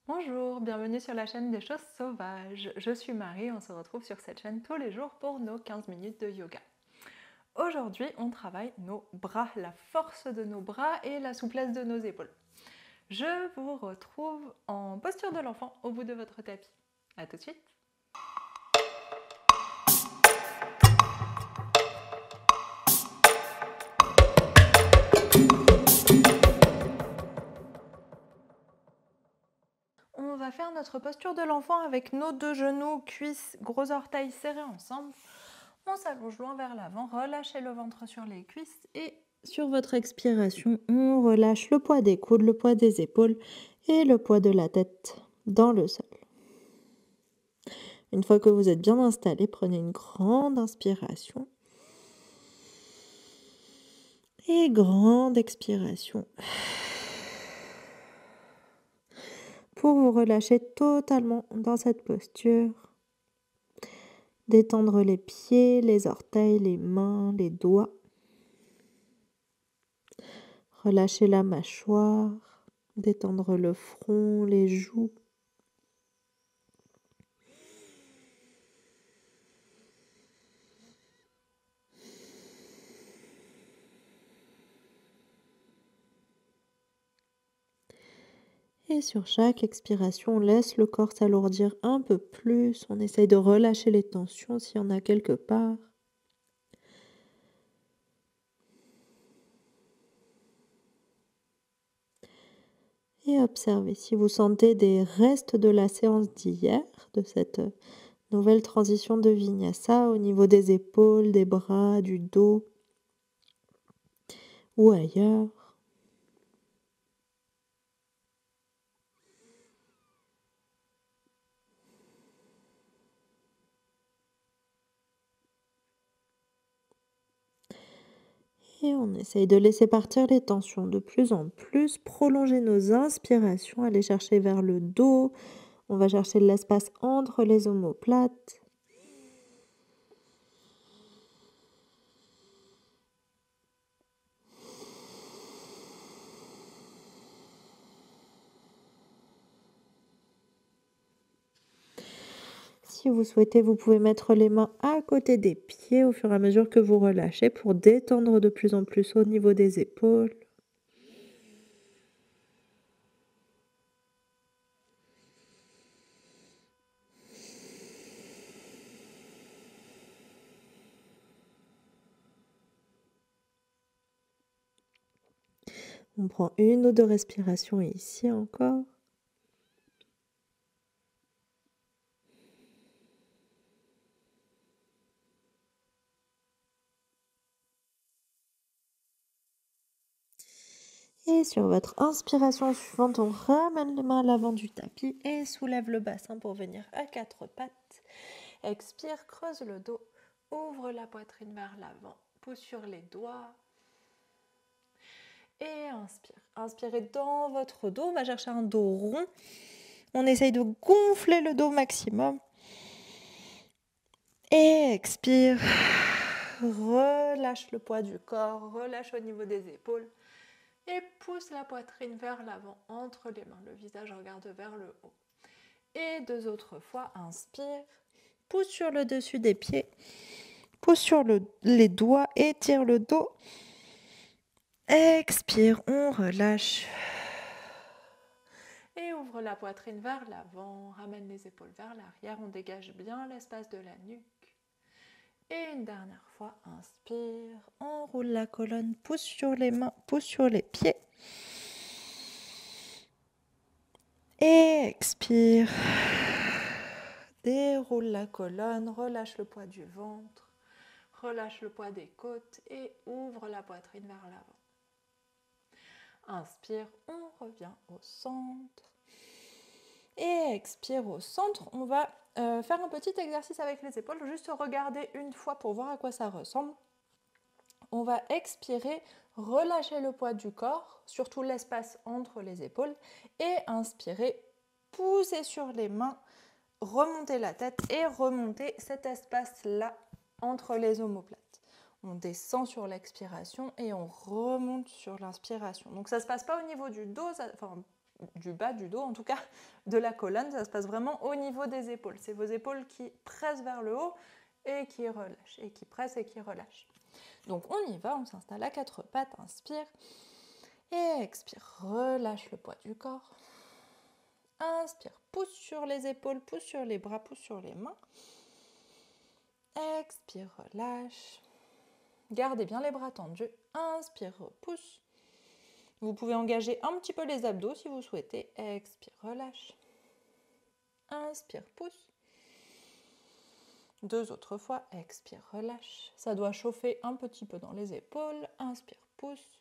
Bonjour, bienvenue sur la chaîne des choses sauvages. Je suis Marie, on se retrouve sur cette chaîne tous les jours pour nos 15 minutes de yoga. Aujourd'hui, on travaille nos bras, la force de nos bras et la souplesse de nos épaules. Je vous retrouve en posture de l'enfant au bout de votre tapis. A tout de suite. On va faire notre posture de l'enfant avec nos deux genoux, cuisses, gros orteils serrés ensemble. On s'allonge loin vers l'avant, relâchez le ventre sur les cuisses et sur votre expiration, on relâche le poids des coudes, le poids des épaules et le poids de la tête dans le sol. Une fois que vous êtes bien installé, prenez une grande inspiration et grande expiration pour vous relâcher totalement dans cette posture. Détendre les pieds, les orteils, les mains, les doigts. Relâcher la mâchoire, détendre le front, les joues. Et sur chaque expiration, on laisse le corps s'alourdir un peu plus. On essaye de relâcher les tensions s'il y en a quelque part. Et observez si vous sentez des restes de la séance d'hier, de cette nouvelle transition de Vinyasa au niveau des épaules, des bras, du dos ou ailleurs. Et on essaye de laisser partir les tensions de plus en plus, prolonger nos inspirations, aller chercher vers le dos. On va chercher de l'espace entre les omoplates. Si vous souhaitez, vous pouvez mettre les mains à côté des pieds au fur et à mesure que vous relâchez pour détendre de plus en plus au niveau des épaules. On prend une ou deux respirations ici encore. Et sur votre inspiration suivante, on ramène les mains à l'avant du tapis et soulève le bassin pour venir à quatre pattes. Expire, creuse le dos, ouvre la poitrine vers l'avant, pousse sur les doigts. Et inspire. Inspirez dans votre dos, on va chercher un dos rond. On essaye de gonfler le dos au maximum. Et expire. Relâche le poids du corps, relâche au niveau des épaules. Et pousse la poitrine vers l'avant, entre les mains. Le visage regarde vers le haut. Et deux autres fois, inspire. Pousse sur le dessus des pieds. Pousse sur les doigts, étire le dos. Expire, on relâche. Et ouvre la poitrine vers l'avant, ramène les épaules vers l'arrière, on dégage bien l'espace de la nuque. Et une dernière fois, inspire, enroule la colonne, pousse sur les mains, pousse sur les pieds. Et expire. Déroule la colonne, relâche le poids du ventre, relâche le poids des côtes et ouvre la poitrine vers l'avant. Inspire, on revient au centre. Et expire au centre. On va faire un petit exercice avec les épaules, juste regarder une fois pour voir à quoi ça ressemble. On va expirer, relâcher le poids du corps, surtout l'espace entre les épaules, et inspirer, pousser sur les mains, remonter la tête et remonter cet espace-là entre les omoplates. On descend sur l'expiration et on remonte sur l'inspiration. Donc ça ne se passe pas au niveau du dos, du bas du dos, en tout cas de la colonne, ça se passe vraiment au niveau des épaules. C'est vos épaules qui pressent vers le haut et qui relâchent, et qui pressent et qui relâchent. Donc on y va, on s'installe à quatre pattes, inspire, et expire, relâche le poids du corps. Inspire, pousse sur les épaules, pousse sur les bras, pousse sur les mains. Expire, relâche. Gardez bien les bras tendus. Inspire, repousse. Vous pouvez engager un petit peu les abdos si vous souhaitez. Expire, relâche. Inspire, pousse. Deux autres fois. Expire, relâche. Ça doit chauffer un petit peu dans les épaules. Inspire, pousse.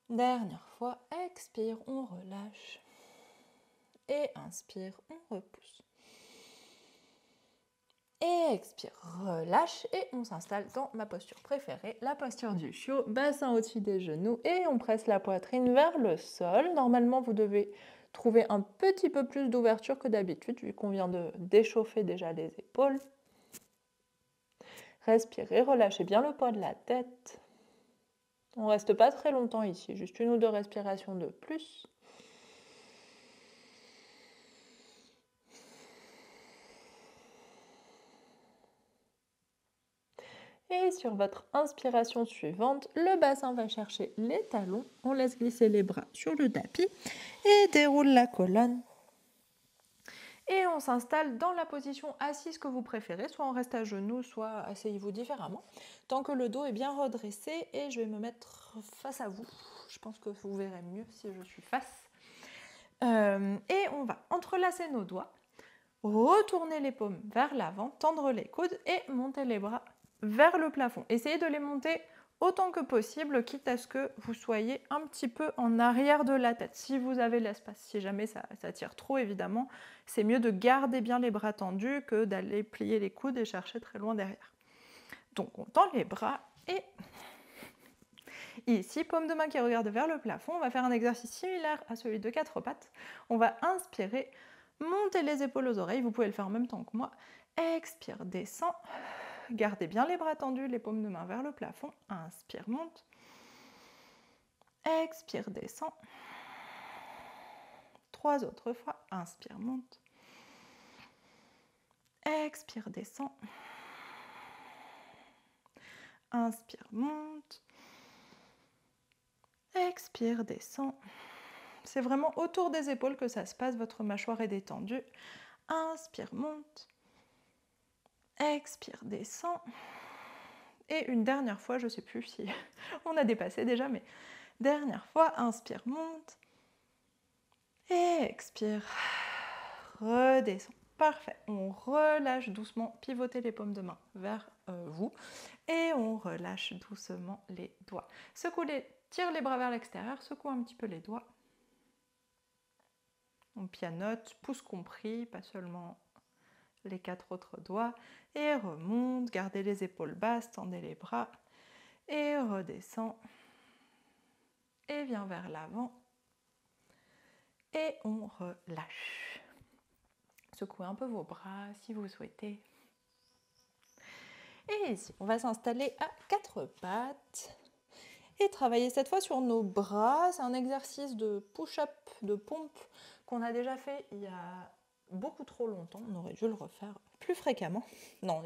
Dernière fois. Expire, on relâche. Et inspire, on repousse. Et expire, relâche et on s'installe dans ma posture préférée, la posture du chiot, bassin au-dessus des genoux et on presse la poitrine vers le sol. Normalement, vous devez trouver un petit peu plus d'ouverture que d'habitude vu qu'on vient d'échauffer déjà les épaules. Respirez, relâchez bien le poids de la tête. On ne reste pas très longtemps ici, juste une ou deux respirations de plus. Et sur votre inspiration suivante, le bassin va chercher les talons. On laisse glisser les bras sur le tapis et déroule la colonne. Et on s'installe dans la position assise que vous préférez. Soit on reste à genoux, soit asseyez-vous différemment. Tant que le dos est bien redressé et je vais me mettre face à vous. Je pense que vous verrez mieux si je suis face. Et on va entrelacer nos doigts, retourner les paumes vers l'avant, tendre les coudes et monter les bras vers le plafond. Essayez de les monter autant que possible, quitte à ce que vous soyez un petit peu en arrière de la tête, si vous avez l'espace. Si jamais ça tire trop, évidemment, c'est mieux de garder bien les bras tendus que d'aller plier les coudes et chercher très loin derrière. Donc on tend les bras et ici, paume de main qui regarde vers le plafond. On va faire un exercice similaire à celui de quatre pattes. On va inspirer, monter les épaules aux oreilles. Vous pouvez le faire en même temps que moi. Expire, descend. Gardez bien les bras tendus, les paumes de main vers le plafond. Inspire, monte. Expire, descend. Trois autres fois. Inspire, monte. Expire, descend. Inspire, monte. Expire, descend. C'est vraiment autour des épaules que ça se passe. Votre mâchoire est détendue. Inspire, monte. Expire, descend. Et une dernière fois, je ne sais plus si on a dépassé déjà, mais dernière fois, inspire, monte. Et expire, redescend. Parfait. On relâche doucement, pivotez les paumes de main vers vous. Et on relâche doucement les doigts. Tire les bras vers l'extérieur, secoue un petit peu les doigts. On pianote, pouce compris, pas seulement les quatre autres doigts, et remonte, gardez les épaules basses, tendez les bras, et redescend, et vient vers l'avant, et on relâche. Secouez un peu vos bras si vous souhaitez. Et ici, on va s'installer à quatre pattes, et travailler cette fois sur nos bras. C'est un exercice de push-up, de pompe, qu'on a déjà fait il y a beaucoup trop longtemps. On aurait dû le refaire plus fréquemment. Non,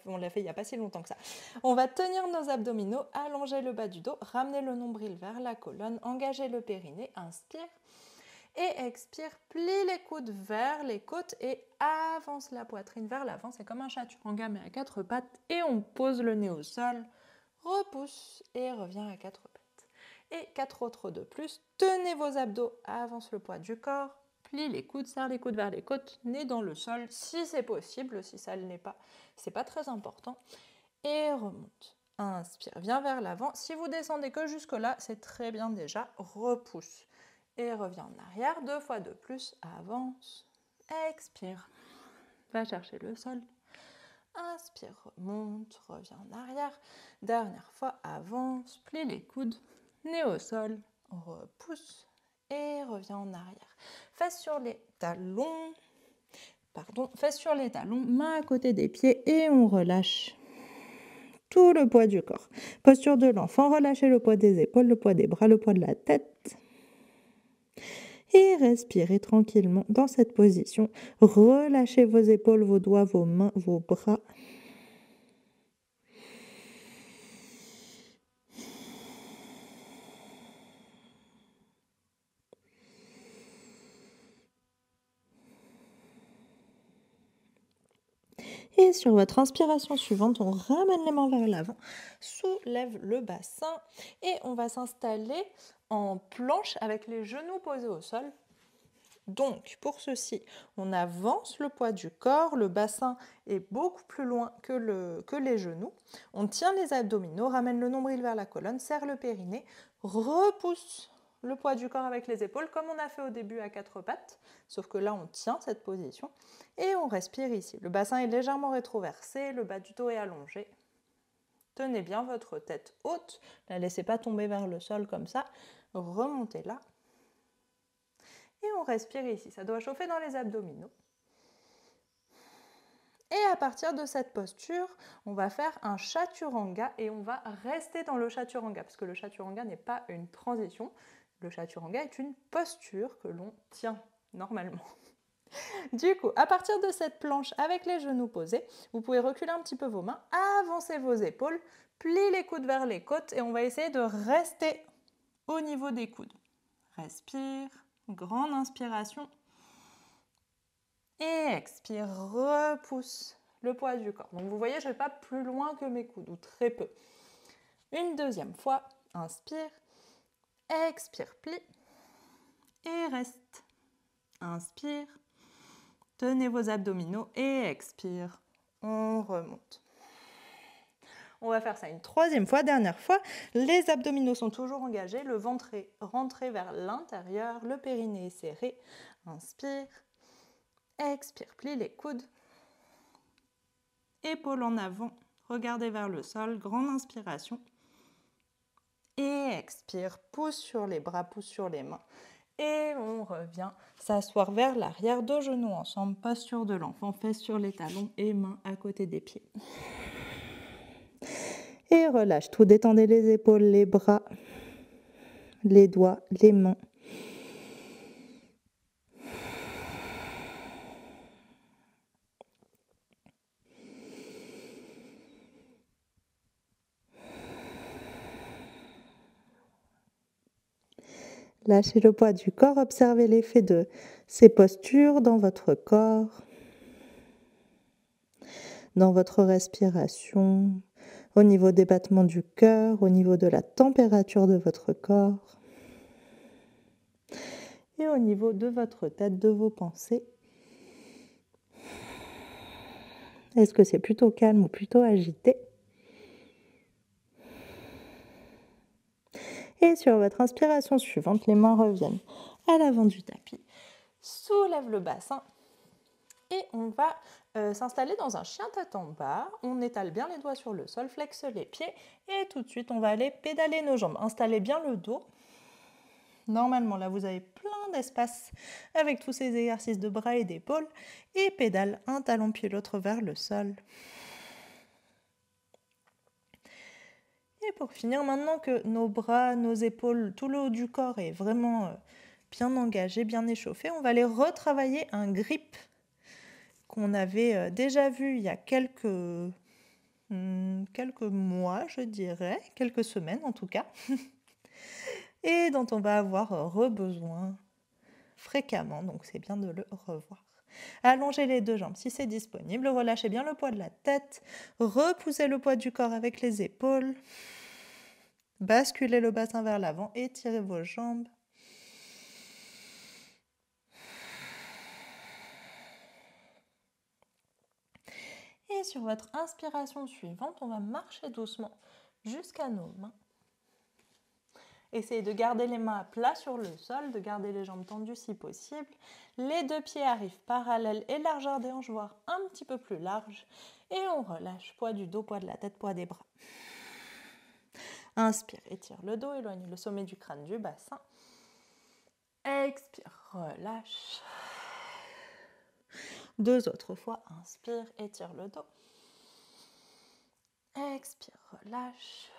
on l'a fait il n'y a pas si longtemps que ça. On va tenir nos abdominaux, allonger le bas du dos, ramener le nombril vers la colonne, engager le périnée, inspire. Et expire, plie les coudes vers les côtes et avance la poitrine vers l'avant. C'est comme un chaturanga mais à quatre pattes. Et on pose le nez au sol, repousse et revient à quatre pattes. Et quatre autres de plus. Tenez vos abdos, avance le poids du corps. Plie les coudes, serre les coudes vers les côtes, nez dans le sol, si c'est possible, si ça ne l'est pas, c'est pas très important. Et remonte. Inspire, viens vers l'avant. Si vous descendez que jusque-là, c'est très bien déjà. Repousse. Et reviens en arrière, deux fois de plus. Avance. Expire. Va chercher le sol. Inspire, remonte, reviens en arrière. Dernière fois, avance, plie les coudes, nez au sol, repousse. Et reviens en arrière. Fesses sur les talons, main à côté des pieds et on relâche tout le poids du corps. Posture de l'enfant, relâchez le poids des épaules, le poids des bras, le poids de la tête. Et respirez tranquillement dans cette position. Relâchez vos épaules, vos doigts, vos mains, vos bras. Et sur votre inspiration suivante, on ramène les mains vers l'avant, soulève le bassin et on va s'installer en planche avec les genoux posés au sol. Donc, pour ceci, on avance le poids du corps, le bassin est beaucoup plus loin que les genoux. On tient les abdominaux, ramène le nombril vers la colonne, serre le périnée, repousse le poids du corps avec les épaules, comme on a fait au début à quatre pattes, sauf que là, on tient cette position et on respire ici. Le bassin est légèrement rétroversé, le bas du dos est allongé. Tenez bien votre tête haute, ne la laissez pas tomber vers le sol comme ça, remontez là. Et on respire ici, ça doit chauffer dans les abdominaux. Et à partir de cette posture, on va faire un chaturanga et on va rester dans le chaturanga, parce que le chaturanga n'est pas une transition, le chaturanga est une posture que l'on tient normalement. Du coup, à partir de cette planche avec les genoux posés, vous pouvez reculer un petit peu vos mains, avancer vos épaules, plier les coudes vers les côtes et on va essayer de rester au niveau des coudes. Respire. Grande inspiration. Et expire, repousse le poids du corps. Donc vous voyez, je ne vais pas plus loin que mes coudes, ou très peu. Une deuxième fois, inspire, expire, plie, et reste. Inspire, tenez vos abdominaux et expire, on remonte. On va faire ça une troisième fois, dernière fois. Les abdominaux sont toujours engagés, le ventre est rentré vers l'intérieur, le périnée est serré. Inspire, expire, plie les coudes. Épaules en avant, regardez vers le sol, grande inspiration. Et expire, pousse sur les bras, pousse sur les mains. Et on revient s'asseoir vers l'arrière, dos genoux ensemble, posture de l'enfant, fesses sur les talons et mains à côté des pieds. Et relâche tout, détendez les épaules, les bras, les doigts, les mains. Lâchez le poids du corps, observez l'effet de ces postures dans votre corps, dans votre respiration, au niveau des battements du cœur, au niveau de la température de votre corps et au niveau de votre tête, de vos pensées. Est-ce que c'est plutôt calme ou plutôt agité? Et sur votre inspiration suivante, les mains reviennent à l'avant du tapis. Soulève le bassin et on va s'installer dans un chien tête en bas. On étale bien les doigts sur le sol, flexe les pieds et tout de suite on va aller pédaler nos jambes. Installez bien le dos. Normalement là vous avez plein d'espace avec tous ces exercices de bras et d'épaules et pédale un talon puis l'autre vers le sol. Et pour finir, maintenant que nos bras, nos épaules, tout le haut du corps est vraiment bien engagé, bien échauffé, on va aller retravailler un grip qu'on avait déjà vu il y a quelques mois, je dirais, quelques semaines en tout cas, et dont on va avoir besoin fréquemment, donc c'est bien de le revoir. Allongez les deux jambes si c'est disponible, relâchez bien le poids de la tête, repoussez le poids du corps avec les épaules. Basculez le bassin vers l'avant, étirez vos jambes. Et sur votre inspiration suivante, on va marcher doucement jusqu'à nos mains. Essayez de garder les mains à plat sur le sol, de garder les jambes tendues si possible. Les deux pieds arrivent parallèles et largeur des hanches, voire un petit peu plus large. Et on relâche, poids du dos, poids de la tête, poids des bras. Inspire, étire le dos, éloigne le sommet du crâne du bassin. Expire, relâche. Deux autres fois, inspire, étire le dos. Expire, relâche.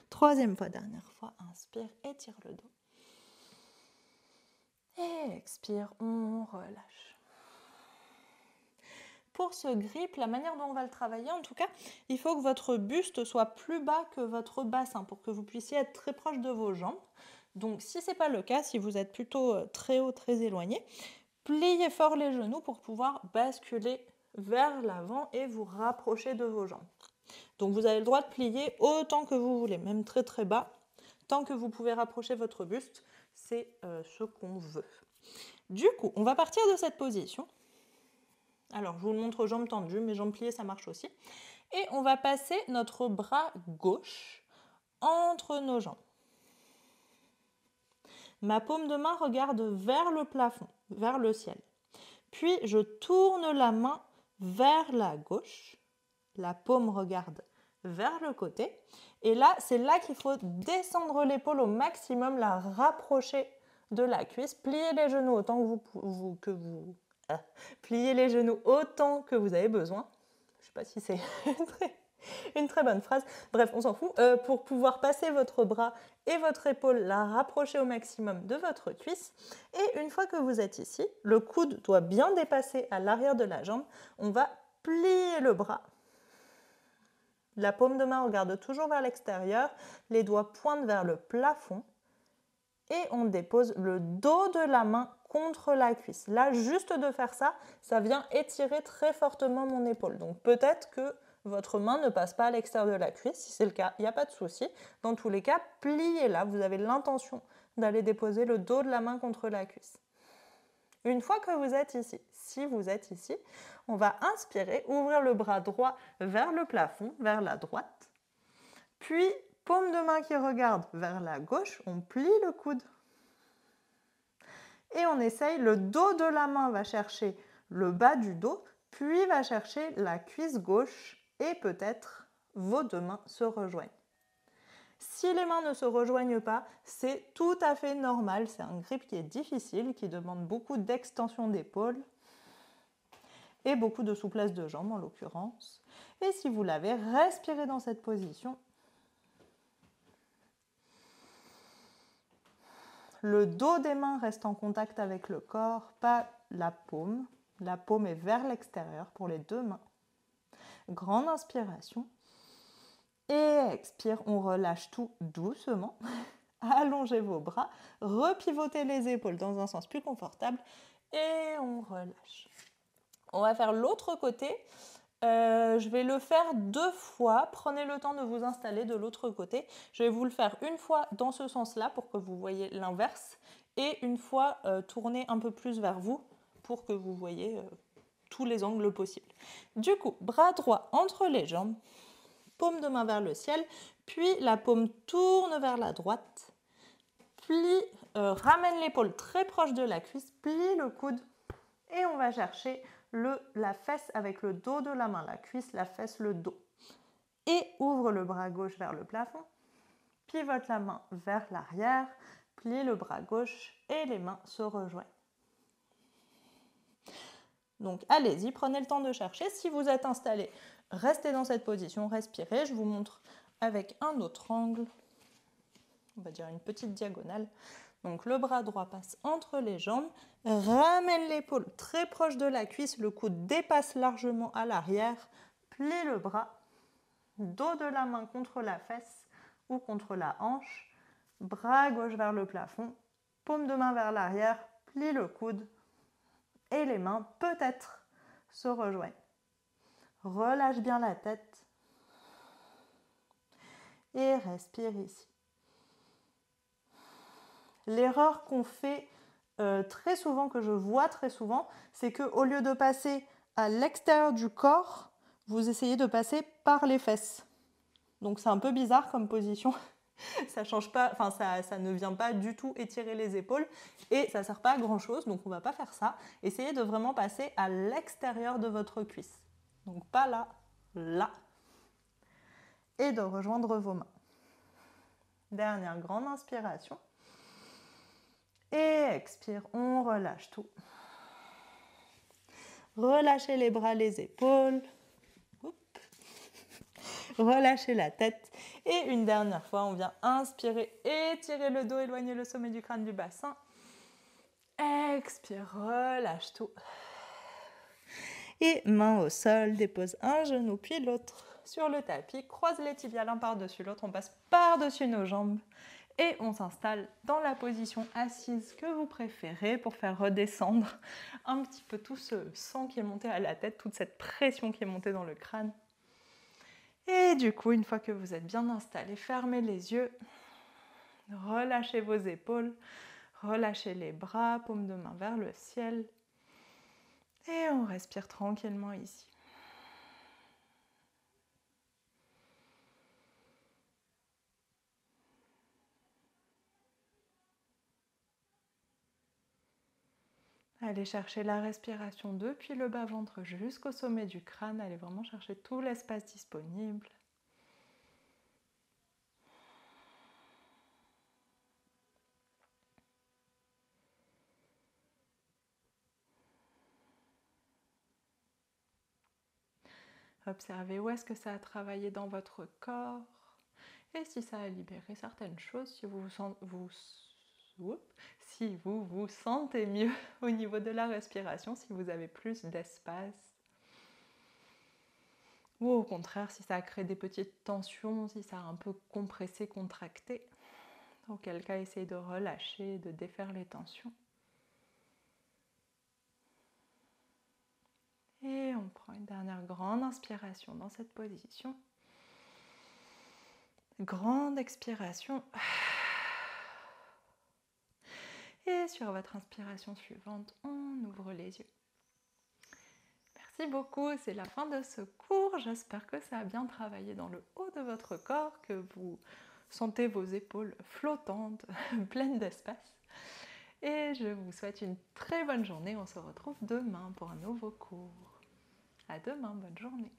Troisième fois, dernière fois, inspire, étire le dos. expire, on relâche. Pour ce grip, la manière dont on va le travailler, en tout cas, il faut que votre buste soit plus bas que votre bassin pour que vous puissiez être très proche de vos jambes. Donc si ce n'est pas le cas, si vous êtes plutôt très haut, très éloigné, pliez fort les genoux pour pouvoir basculer vers l'avant et vous rapprocher de vos jambes. Donc vous avez le droit de plier autant que vous voulez, même très très bas. Tant que vous pouvez rapprocher votre buste, c'est ce qu'on veut. Du coup, on va partir de cette position. Alors, je vous le montre aux jambes tendues, mes jambes pliées, ça marche aussi. Et on va passer notre bras gauche entre nos jambes. Ma paume de main regarde vers le plafond, vers le ciel. Puis, je tourne la main vers la gauche. La paume regarde vers le côté. Et là, c'est là qu'il faut descendre l'épaule au maximum, la rapprocher de la cuisse. Pliez les genoux autant que vous pliez les genoux autant que vous avez besoin. Je ne sais pas si c'est une très bonne phrase. Bref, on s'en fout. Pour pouvoir passer votre bras et votre épaule, la rapprocher au maximum de votre cuisse. Et une fois que vous êtes ici, le coude doit bien dépasser à l'arrière de la jambe. On va plier le bras. La paume de main regarde toujours vers l'extérieur. Les doigts pointent vers le plafond. Et on dépose le dos de la main contre la cuisse. Là, juste de faire ça, ça vient étirer très fortement mon épaule. Donc peut-être que votre main ne passe pas à l'extérieur de la cuisse. Si c'est le cas, il n'y a pas de souci. Dans tous les cas, pliez-la. Vous avez l'intention d'aller déposer le dos de la main contre la cuisse. Une fois que vous êtes ici, si vous êtes ici, on va inspirer, ouvrir le bras droit vers le plafond, vers la droite. Puis, paume de main qui regarde vers la gauche, on plie le coude. Et on essaye, le dos de la main va chercher le bas du dos, puis va chercher la cuisse gauche et peut-être vos deux mains se rejoignent. Si les mains ne se rejoignent pas, c'est tout à fait normal. C'est un grip qui est difficile, qui demande beaucoup d'extension d'épaule et beaucoup de souplesse de jambes en l'occurrence. Et si vous l'avez, respirez dans cette position. Le dos des mains reste en contact avec le corps, pas la paume. La paume est vers l'extérieur pour les deux mains. Grande inspiration. Et expire, on relâche tout doucement. Allongez vos bras, repivotez les épaules dans un sens plus confortable et on relâche. On va faire l'autre côté. Je vais le faire 2 fois. Prenez le temps de vous installer de l'autre côté. Je vais vous le faire une fois dans ce sens-là pour que vous voyez l'inverse et une fois tourner un peu plus vers vous pour que vous voyez tous les angles possibles. Du coup, bras droit entre les jambes, paume de main vers le ciel, puis la paume tourne vers la droite, plie, ramène l'épaule très proche de la cuisse, plie le coude et on va chercher la fesse avec le dos de la main, la cuisse, la fesse, le dos. Et ouvre le bras gauche vers le plafond, pivote la main vers l'arrière, plie le bras gauche et les mains se rejoignent. Donc allez-y, prenez le temps de chercher. Si vous êtes installé, restez dans cette position, respirez. Je vous montre avec un autre angle, on va dire une petite diagonale. Donc le bras droit passe entre les jambes, ramène l'épaule très proche de la cuisse, le coude dépasse largement à l'arrière, plie le bras, dos de la main contre la fesse ou contre la hanche, bras gauche vers le plafond, paume de main vers l'arrière, plie le coude et les mains peut-être se rejoignent. Relâche bien la tête et respire ici. L'erreur qu'on fait très souvent, que je vois très souvent, c'est qu'au lieu de passer à l'extérieur du corps, vous essayez de passer par les fesses. Donc c'est un peu bizarre comme position. Ça change pas, enfin ça ne vient pas du tout étirer les épaules et ça ne sert pas à grand chose, donc on ne va pas faire ça. Essayez de vraiment passer à l'extérieur de votre cuisse. Donc pas là, là. Et de rejoindre vos mains. Dernière grande inspiration. Et expire, on relâche tout. Relâchez les bras, les épaules. Relâchez la tête. Et une dernière fois, on vient inspirer, étirer le dos, éloigner le sommet du crâne du bassin. Expire, relâche tout. Et main au sol, dépose un genou puis l'autre sur le tapis. Croise les tibias l'un par-dessus l'autre. On passe par-dessus nos jambes. Et on s'installe dans la position assise que vous préférez pour faire redescendre un petit peu tout ce sang qui est monté à la tête, toute cette pression qui est montée dans le crâne. Et du coup, une fois que vous êtes bien installé, fermez les yeux, relâchez vos épaules, relâchez les bras, paume de main vers le ciel. Et on respire tranquillement ici. Allez chercher la respiration depuis le bas-ventre jusqu'au sommet du crâne. Allez vraiment chercher tout l'espace disponible. Observez où est-ce que ça a travaillé dans votre corps et si ça a libéré certaines choses, si vous vous sentez mieux au niveau de la respiration, si vous avez plus d'espace. Ou au contraire, si ça a créé des petites tensions, si ça a un peu compressé, contracté. Auquel cas, essayez de relâcher, de défaire les tensions. Et on prend une dernière grande inspiration dans cette position. Grande expiration. Et sur votre inspiration suivante, on ouvre les yeux. Merci beaucoup, c'est la fin de ce cours. J'espère que ça a bien travaillé dans le haut de votre corps, que vous sentez vos épaules flottantes, pleines d'espace. Et je vous souhaite une très bonne journée. On se retrouve demain pour un nouveau cours. À demain, bonne journée.